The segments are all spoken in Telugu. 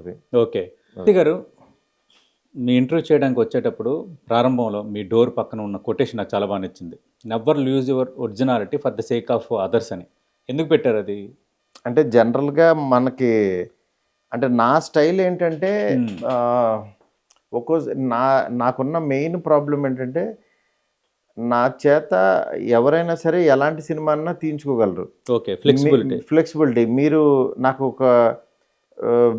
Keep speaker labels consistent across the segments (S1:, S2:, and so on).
S1: అది.
S2: ఓకే. మూర్తి గారు, మీ ఇంటర్వ్యూ చేయడానికి వచ్చేటప్పుడు ప్రారంభంలో మీ డోర్ పక్కన ఉన్న కొటేషన్ నాకు చాలా బాగా నచ్చింది. Never lose your originality for the sake of others అని. ఎందుకు పెట్టారు అది?
S1: అంటే జనరల్‌గా మనకి అంటే నా స్టైల్ ఏంటంటే
S2: హ్మ్.
S1: ఆహ్, నా నాకున్న మెయిన్ ప్రాబ్లమ్ ఏంటంటే, నా చేత ఎవరైనా సరే ఎలాంటి సినిమా అన్నా తీయించుకోగలరు.
S2: ఓకే. ఫ్లెక్సిబిలిటీ.
S1: ఫ్లెక్సిబిలిటీ. మీరు నాకు ఒక ఆహ్,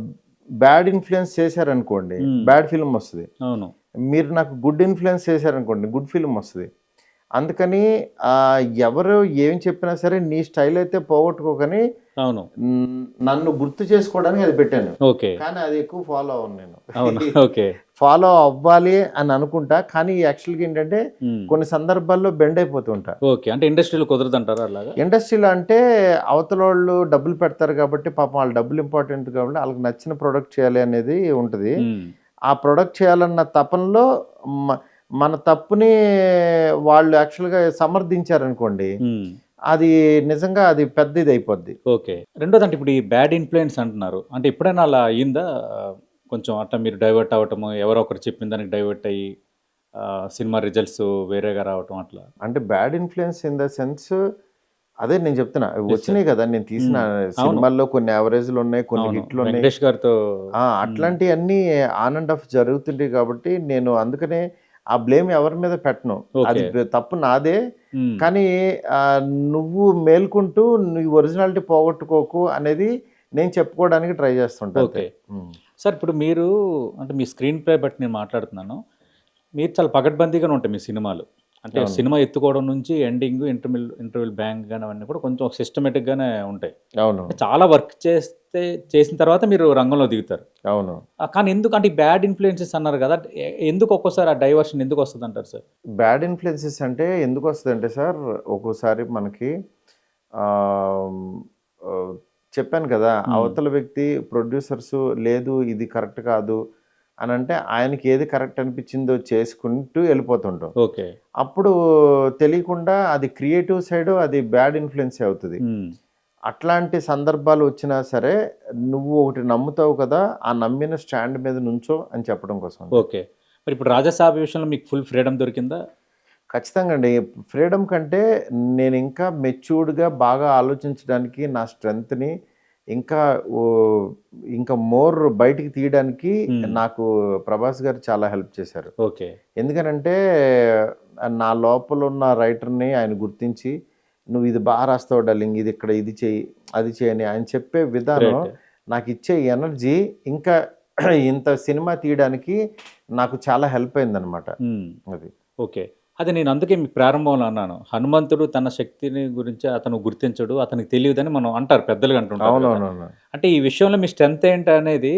S1: బ్యాడ్ ఇన్‌ఫ్లుయెన్స్ చేశారనుకోండి,
S2: హ్మ్.
S1: బ్యాడ్ ఫిల్మ్ వస్తది.
S2: అవును.
S1: మీరు నాకు గుడ్ ఇన్‌ఫ్లుయెన్స్ చేశారనుకోండి, గుడ్ ఫిల్మ్ వస్తది. అందుకని ఎవరు ఏం చెప్పినా సరే నీ స్టైల్ అయితే పోగొట్టుకోకని
S2: అవును.
S1: నన్ను గుర్తు చేసుకోవడానికి అది పెట్టాను.
S2: ఓకే.
S1: కానీ అది ఎక్కువ ఫాలో అవ్వను నేను.
S2: అవును. ఓకే.
S1: ఫాలో అవ్వాలి అని అనుకుంటా. కానీ యాక్చువల్‌గా ఏంటంటే
S2: హ్మ్.
S1: కొన్ని సందర్భాల్లో బెండ్ అయిపోతూ ఉంటా.
S2: ఓకే. అంటే ఇండస్ట్రీలో కుదరదంటారా అలాగా?
S1: ఇండస్ట్రీలో అంటే అవతలోళ్ళు డబ్బులు పెడతారు కాబట్టి పాపం వాళ్ళ డబ్బులు ఇంపార్టెంట్ కాబట్టి ఆళ్ళకి నచ్చిన ప్రొడక్ట్ చేయాలి అనేది ఉంటది.
S2: హ్మ్.
S1: ఆ ప్రొడక్ట్ చేయాలన్న తపనలో మ మన తప్పుని వాళ్ళు యాక్చువల్‌గా సమర్థించారనుకోండి,
S2: హ్మ్.
S1: అది నిజంగా అది పెద్ద ఇదయిపోద్ది.
S2: ఓకే. రెండోదంటే ఇప్పుడు ఈ బ్యాడ్ ఇన్‌ఫ్లుయెన్స్ అంటున్నారు. అంటే ఎప్పుడైనా అలా అయిందా? కొంచెం అట్లా మీరు డైవర్ట్ అవ్వటము, ఎవరో ఒకరు చెప్పిన దానికి డైవర్ట్ అయ్యి సినిమా రిజల్ట్స్ వేరేగా రావటం అట్లా?
S1: అంటే bad influence in the sense అదే నేను చెప్తున్నా.
S2: Yes sir.
S1: వచ్చినాయి కదా! నేను తీసిన
S2: హ్మ్. అవును.
S1: సినిమాల్లో కొన్ని యావరేజ్‌లున్నాయి, కొన్ని
S2: అవును.
S1: హిట్లున్నాయి.
S2: వెంకటేష్ గారితో హ్మ్.
S1: అట్లాంటియన్నీ ఆన్ అండ్ ఆఫ్ జరుగుతుంటాయి కాబట్టి, నేను అందుకనే ఆ బ్లేమ్ ఎవరి మీద పెట్టను. అది
S2: ఓకే.
S1: తప్పు నాదే.
S2: హ్మ్.
S1: కానీ ఆహ్, నువ్వు మేల్కుంటూ నీ ఒరిజినాలిటీ పోగొట్టుకోకు అనేది నేను చెప్పుకోవడానికి ట్రై చేస్తుంటా అంతే.
S2: ఓకే.
S1: హ్మ్.
S2: సార్ ఇప్పుడు మీరు అంటే మీ స్క్రీన్ ప్లే బట్టి నేను మాట్లాడుతున్నాను. మీరు చాలా పకడ్బందీగానే ఉంటాయి మీ సినిమాలు. అంటే
S1: అవును.
S2: సినిమా ఎత్తుకోవడం నుంచి ఎండింగ్, ఇంటర్వెల్ బ్యాంగ్ గాని అవన్నీ కూడా కొంచెం సిస్టమాటిక్‌గానే ఉంటాయి.
S1: అవును.
S2: అంటే చాలా వర్క్ చేసిన తర్వాత మీరు రంగంలో దిగుతారు.
S1: అవును.
S2: కానీ ఎందుకు అంటే ఈ బ్యాడ్ ఇన్‌ఫ్లుయెన్సెస్ అన్నారు గదా! ఎందుకు ఒక్కోసారి ఆ డైవర్షన్ ఎందుకు వస్తదంటారు సార్?
S1: బ్యాడ్ ఇన్‌ఫ్లుయెన్సెస్ అంటే ఎందుకొస్తదంటే సార్, ఒక్కోసారి మనకి ఆహ్, ఆహ్, చెప్పాను కదా!
S2: హ్మ్.
S1: అవతల వ్యక్తి ప్రొడ్యూసర్సు లేదు ఇది కరెక్ట్ కాదు అనంటే, ఆయనకి ఏది కరెక్ట్ అనిపించిందో చేసుకుంటూ ఎళ్ళిపోతుంటాం.
S2: ఓకే.
S1: అప్పుడు తెలియకుండా అది క్రియేటివ్ సైడు అది బ్యాడ్ ఇన్‌ఫ్లుయెన్సే అవుతది.
S2: హ్మ్.
S1: అట్లాంటి సందర్భాలు వచ్చినా సరే, నువ్వు ఒకటి నమ్ముతావు కదా! ఆ నమ్మిన స్టాండ్ మీద నుంచో అని చెప్పడం కోసం అంతే.
S2: ఓకే. మరిప్పుడు 'రాజసాబ్' విషయంలో మీకు ఫుల్ ఫ్రీడమ్ దొరికిందా?
S1: ఖచ్చితంగా అండి. ఫ్రీడమ్ కంటే నేనింకా మెచ్యూర్డ్‌గా బాగా ఆలోచించడానికి నా స్ట్రెంగ్త్‌ని ఇంకా ఓహ్, ఇంకా మోర్ బయటికి తీయడానికి
S2: హ్మ్.
S1: నాకు ప్రభాస్ గారు చాలా హెల్ప్ చేశారు.
S2: ఓకే.
S1: ఎందుకనంటే నా లోపలున్న రైటర్‌ని ఆయన గుర్తించి, "నువ్వు ఇది రాస్తావు డార్లింగ్. ఇది ఇక్కడ ఇది చెయ్యి, అది చెయ్యి" అని ఆయన చెప్పే విధానం
S2: గ్రేట్.
S1: నాకిచ్చే ఎనర్జీ ఇంకా ఇంత సినిమా తీయడానికి నాకు చాలా హెల్ప్ అయిందనమాట.
S2: హ్మ్.
S1: అది.
S2: ఓకే. అదే నేను అందుకే మీకు ప్రారంభంలో అన్నాను. హనుమంతుడు తన శక్తిని గురించి అతను గుర్తించడు. అతనికి తెలీదని మనం అంటారు. పెద్దలుగా అంటుంటారు గదా!
S1: అవునవునవును.
S2: అంటే ఈ విషయంలో మీ స్ట్రెంత్ ఏంటనేది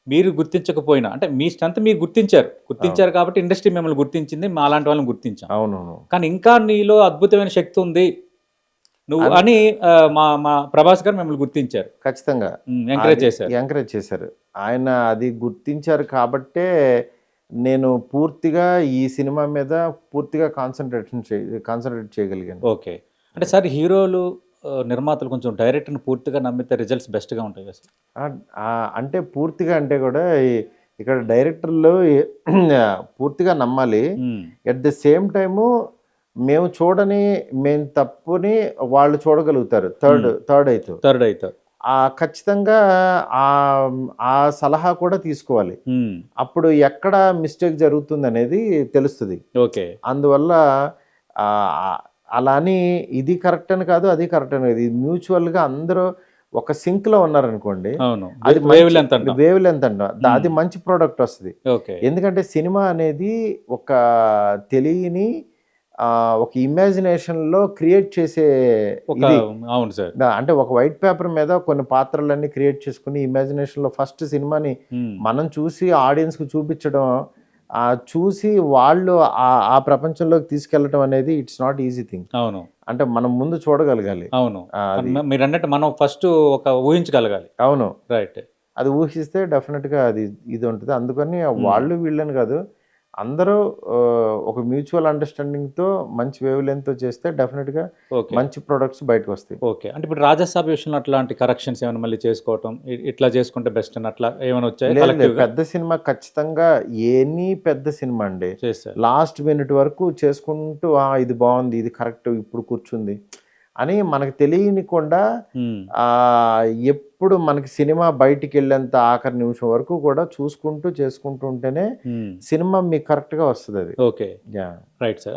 S2: మీరు గుర్తించకపోయినా అంటే మీ స్ట్రెంత్ మీరు గుర్తించారు.
S1: అవును.
S2: గుర్తించారు కాబట్టి ఇండస్ట్రీ మిమ్మల్ని గుర్తించింది. మాలాంటి వాళ్ళని గుర్తించాం.
S1: అవునవును.
S2: కానీ ఇంకా నీలో అద్భుతమైన శక్తి ఉంది. నువ్వు
S1: అన్
S2: అని మా మా ప్రభాస్ గారు మిమ్మల్ని గుర్తించారు.
S1: ఖచ్చితంగా.
S2: ఎంకరేజ్
S1: అది
S2: చేశారు.
S1: ఎంకరేజ్ చేశారు. ఆయన అది గుర్తించారు కాబట్టే, నేను పూర్తిగా ఈ సినిమా మీద పూర్తిగా కాన్సంట్రేట్ చేయగలిగాను.
S2: ఓకే. అంటే
S1: అది.
S2: సార్ హీరోలు నిర్మాతలు కొంచెం డైరెక్టర్‌ని పూర్తిగా నమ్మితే రిజల్ట్స్ బెస్ట్‌గా ఉంటాయి కదా సార్?
S1: అంటే పూర్తిగా అంటే కూడా ఇక్కడ డైరెక్టర్లు పూర్తిగా నమ్మాలి.
S2: హ్మ్.
S1: ఎట్ ది సేమ్ టైము మేము చూడని మేము తప్పుని వాళ్ళు చూడగలుగుతారు.
S2: హ్మ్.
S1: థర్డ్ ఐతో.
S2: థర్డ్ అయితారు.
S1: ఖచ్చితంగా ఆ సలహా కూడా తీసుకోవాలి.
S2: హ్మ్.
S1: అప్పుడు ఎక్కడ మిస్టేక్ జరుగుతుందనేది తెలుస్తది.
S2: ఓకే.
S1: అందువల్ల ఆహ్, అలా అని ఇది కరెక్ట్ అని కాదు, అది కరెక్ట్ అని కాదు. ఇది మ్యూచువల్‌గా అందరూ ఒక సింక్‌లో ఉన్నారనుకోండి.
S2: అవును.
S1: అది
S2: వేవ్
S1: మంచి
S2: లెంత్ అంటాం.
S1: వేవ్ లెంత్ అంటాం.
S2: హ్మ్.
S1: అది మంచి ప్రొడక్ట్ వస్తది.
S2: ఓకే.
S1: ఎందుకంటే సినిమా అనేది ఒక తెలియని ఒక ఇమాజినేషన్‌లో క్రియేట్ చేసే
S2: ఒక
S1: ఇది.
S2: అవును సార్.
S1: అంటే ఒక వైట్ పేపర్ మీద కొన్ని పాత్రలన్నీ క్రియేట్ చేసుకొని ఇమాజినేషన్‌లో ఫస్ట్ సినిమాని
S2: హ్మ్.
S1: మనం చూసి ఆడియన్స్‌కి చూపించడం, చూసి వాళ్ళు ఆ ప్రపంచంలోకి తీసుకెళ్ళటం అనేది ఇట్స్ నాట్ ఈజీ థింగ్.
S2: అవును.
S1: అంటే మనం ముందు చూడగలగాలి.
S2: అవును.
S1: అది.
S2: మీరన్నట్టు మనం ఫస్టు ఒక ఊహించగలగాలి.
S1: అవును.
S2: రైట్.
S1: అది ఊహిస్తే డెఫినిట్‌గా అది ఇది ఉంటది. అందుకని
S2: హ్మ్.
S1: వాళ్ళు వీళ్ళని కాదు. అందరూ ఒక మ్యూచువల్ అండర్స్టాండింగ్తో మంచి వేవ్ లెంగ్త్తో చేస్తే డెఫినెట్గా
S2: ఓకే
S1: మంచి ప్రొడక్ట్స్ బయటకు వస్తాయి.
S2: ఓకే అంటే ఇప్పుడు రాజసాబ్ విషయంలో అట్లాంటి కరెక్షన్స్ ఏమైనా మళ్ళీ చేసుకోవటం ఇట్లా చేసుకుంటే బెస్ట్ అని అట్లా ఏమైనా వచ్చాయి
S1: లేదు లేదు,
S2: కలెక్టివ్గా
S1: పెద్ద సినిమా ఖచ్చితంగా ఎనీ పెద్ద సినిమా అండి
S2: చేస్తారు
S1: లాస్ట్ మినిట్ వరకు చేసుకుంటూ ఇది బాగుంది, ఇది కరెక్ట్, ఇప్పుడు కూర్చుంది అని మనకు తెలియనికుండా ఆ, ఎప్పుడు మనకి సినిమా బయటికి వెళ్ళేంత ఆఖరి నిమిషం వరకు కూడా చూసుకుంటూ చేసుకుంటూ ఉంటేనే సినిమా మీకు కరెక్ట్గా వస్తుంది అది.
S2: Okay
S1: yeah
S2: right sir